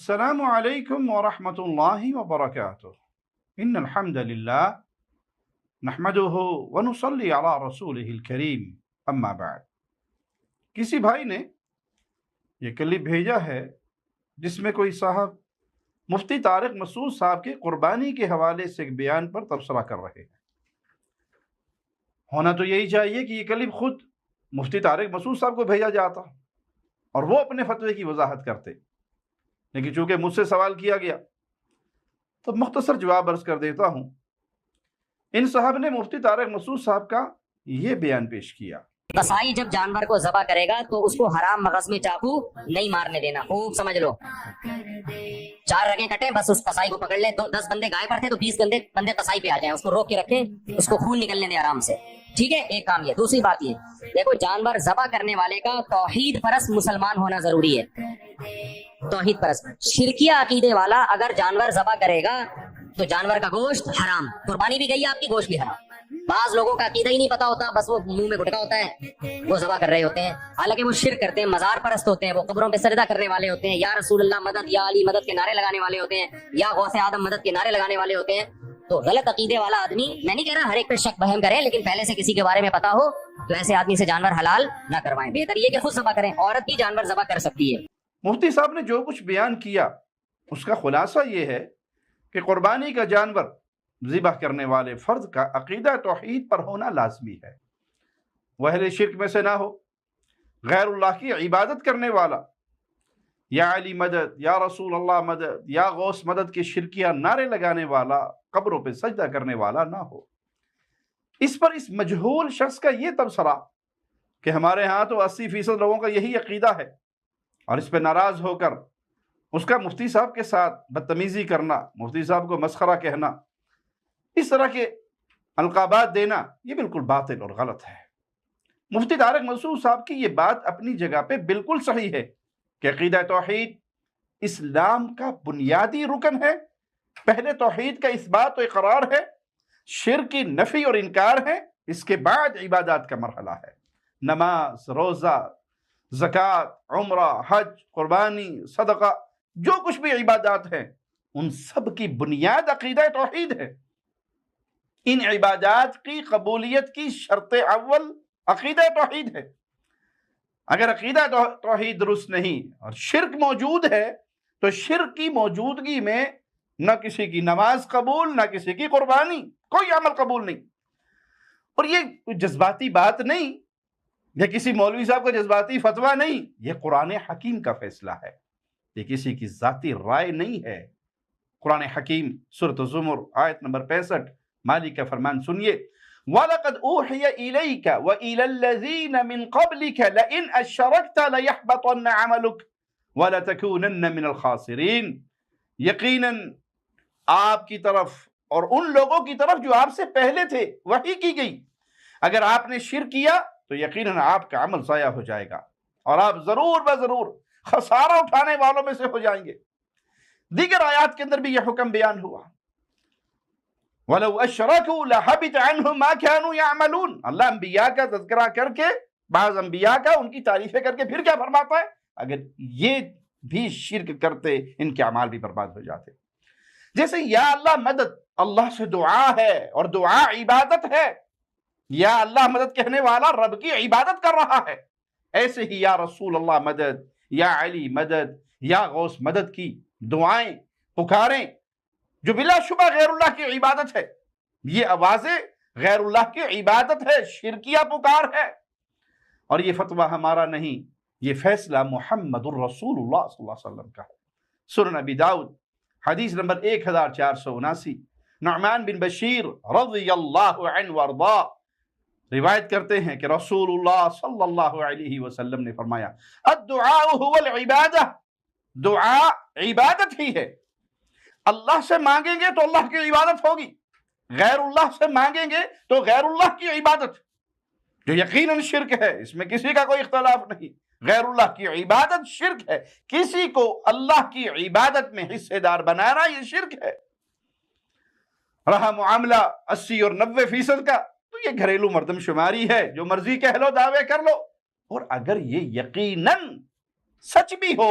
السلام علیکم ورحمۃ اللہ وبرکاتہ ان الحمد للہ نحمده ونصلی علی رسولہ الکریم اما بعد۔ کسی بھائی نے یہ کلپ بھیجا ہے جس میں کوئی صاحب مفتی طارق مسعود صاحب کے قربانی کے حوالے سے ایک بیان پر تبصرہ کر رہے ہیں۔ ہونا تو یہی چاہیے کہ یہ کلپ خود مفتی طارق مسعود صاحب کو بھیجا جاتا اور وہ اپنے فتوے کی وضاحت کرتے، لیکن چونکہ مجھ سے سوال کیا گیا تو مختصر جواب عرض کر دیتا ہوں۔ ان صاحب نے مفتی طارق مسعود صاحب کا یہ بیان پیش کیا۔ قصائی جب جانور کو ذبح کرے گا تو اس کو حرام مغز میں چاقو نہیں مارنے دینا، خوب سمجھ لو۔ 4 رگیں کٹیں، بس اس قصائی کو پکڑ لیں۔ 10 بندے گائے پر تھے تو 20 بندے قصائی پہ آ جائیں، اس کو روک کے رکھیں، اس کو خون نکلنے دیں آرام سے، ٹھیک ہے؟ ایک کام یہ۔ دوسری بات یہ، دیکھو جانور ذبح کرنے والے کا توحید پرست مسلمان ہونا ضروری ہے، توحید پرست۔ شرکیہ عقیدے والا اگر جانور ذبح کرے گا تو جانور کا گوشت حرام، قربانی بھی گئی آپ کی، گوشت بھی حرام۔ بعض لوگوں کا عقیدہ ہی نہیں پتا ہوتا، بس وہ منہ میں گٹکا ہوتا ہے، وہ ذبح کر رہے ہوتے ہیں، حالانکہ وہ شرک کرتے ہیں، مزار پرست ہوتے ہیں، وہ قبروں پہ سجدہ کرنے والے ہوتے ہیں، یا رسول اللہ مدد، یا علی مدد کے نعرے لگانے والے ہوتے ہیں، یا غوث اعظم مدد کے نعرے لگانے والے ہوتے ہیں۔ تو غلط عقیدے والا آدمی، میں نہیں کہہ رہا ہر ایک پہ شک وہم کرے، لیکن پہلے سے کسی کے بارے میں پتا ہو تو ایسے آدمی سے جانور حلال نہ کروائیں، بہتر یہ کہ خود ذبح کریں۔ عورت بھی جانور ذبح کر سکتی ہے۔ مفتی صاحب نے جو کچھ بیان کیا اس کا خلاصہ یہ ہے کہ قربانی کا جانور ذبح کرنے والے فرد کا عقیدہ توحید پر ہونا لازمی ہے، وہ اہل شرک میں سے نہ ہو، غیر اللہ کی عبادت کرنے والا، یا علی مدد، یا رسول اللہ مدد، یا غوث مدد کے شرکیہ نعرے لگانے والا، قبروں پہ سجدہ کرنے والا نہ ہو۔ اس پر اس مجہول شخص کا یہ تبصرہ کہ ہمارے ہاں تو 80% لوگوں کا یہی عقیدہ ہے، اور اس پہ ناراض ہو کر اس کا مفتی صاحب کے ساتھ بدتمیزی کرنا، مفتی صاحب کو مسخرہ کہنا، اس طرح کے القابات دینا، یہ بالکل باطل اور غلط ہے۔ مفتی طارق مسعود صاحب کی یہ بات اپنی جگہ پہ بالکل صحیح ہے کہ عقیدہ توحید اسلام کا بنیادی رکن ہے۔ پہلے توحید کا اثبات و اقرار ہے، شرک کی نفی اور انکار ہے، اس کے بعد عبادات کا مرحلہ ہے۔ نماز، روزہ، زکوٰۃ، عمرہ، حج، قربانی، صدقہ، جو کچھ بھی عبادات ہیں ان سب کی بنیاد عقیدہ توحید ہے۔ ان عبادات کی قبولیت کی شرط اول عقیدہ توحید ہے۔ اگر عقیدہ توحید درست نہیں اور شرک موجود ہے تو شرک کی موجودگی میں نہ کسی کی نماز قبول، نہ کسی کی قربانی، کوئی عمل قبول نہیں۔ اور یہ جذباتی بات نہیں، یہ کسی مولوی صاحب کا جذباتی فتویٰ نہیں، یہ قرآن حکیم کا فیصلہ ہے، یہ کسی کی ذاتی رائے نہیں ہے۔ قرآن حکیم سورۃ الزمر آیت نمبر 65 مالک کا فرمان سنیے، وَلَقَدْ أُوحِيَ إِلَيْكَ وَإِلَى الَّذِينَ مِن قَبْلِكَ لَئِنْ أَشْرَكْتَ لَيَحْبَطَنَّ عَمَلُكَ وَلَتَكُونَنَّ مِنَ الْخَاسِرِينَ۔ یقیناً آپ کی طرف اور ان لوگوں کی طرف جو آپ سے پہلے تھے وحی کی گئی، اگر آپ نے شرک کیا تو یقیناً آپ کا عمل ضائع ہو جائے گا اور آپ ضرور بضرور خسارہ اٹھانے والوں میں سے ہو جائیں گے۔ دیگر آیات کے اندر بھی یہ حکم بیان ہوا، وَلَوْ أَشْرَكُوا لَحَبِطَ عَنْهُمْ مَا كَانُوا يَعْمَلُونَ۔ اللہ انبیاء کا تذکرہ کر کے، بعض انبیاء کا ان کی تعریفیں کر کے پھر کیا فرماتا ہے؟ اگر یہ بھی شرک کرتے ان کے اعمال بھی برباد ہو جاتے۔ جیسے یا اللہ مدد اللہ سے دعا ہے اور دعا عبادت ہے، یا اللہ مدد کہنے والا رب کی عبادت کر رہا ہے، ایسے ہی یا رسول اللہ مدد، یا علی مدد، یا غوث مدد کی دعائیں پکاریں جو بلا شبہ غیر اللہ کی عبادت ہے، یہ آوازیں غیر اللہ کی عبادت ہے، شرکیہ پکار ہے۔ اور یہ فتویٰ ہمارا نہیں، یہ فیصلہ محمد الرسول اللہ صلی اللہ علیہ وسلم کا ہے۔ سنن ابی داؤد حدیث نمبر 1479، نعمان بن بشیر رضی اللہ عنہ وارضا روایت کرتے ہیں کہ رسول اللہ صلی اللہ علیہ وسلم نے فرمایا، الدعاء هو العبادہ، دعا عبادت ہی ہے۔ اللہ سے مانگیں گے تو اللہ کی عبادت ہوگی، غیر اللہ سے مانگیں گے تو غیر اللہ کی عبادت، جو یقیناً شرک ہے، اس میں کسی کا کوئی اختلاف نہیں۔ غیر اللہ کی عبادت شرک ہے، کسی کو اللہ کی عبادت میں حصے دار بنانا یہ شرک ہے۔ رہا معاملہ 80 اور 90% کا تو یہ گھریلو مردم شماری ہے، جو مرضی کہہ لو، دعوے کر لو۔ اور اگر یہ یقیناً سچ بھی ہو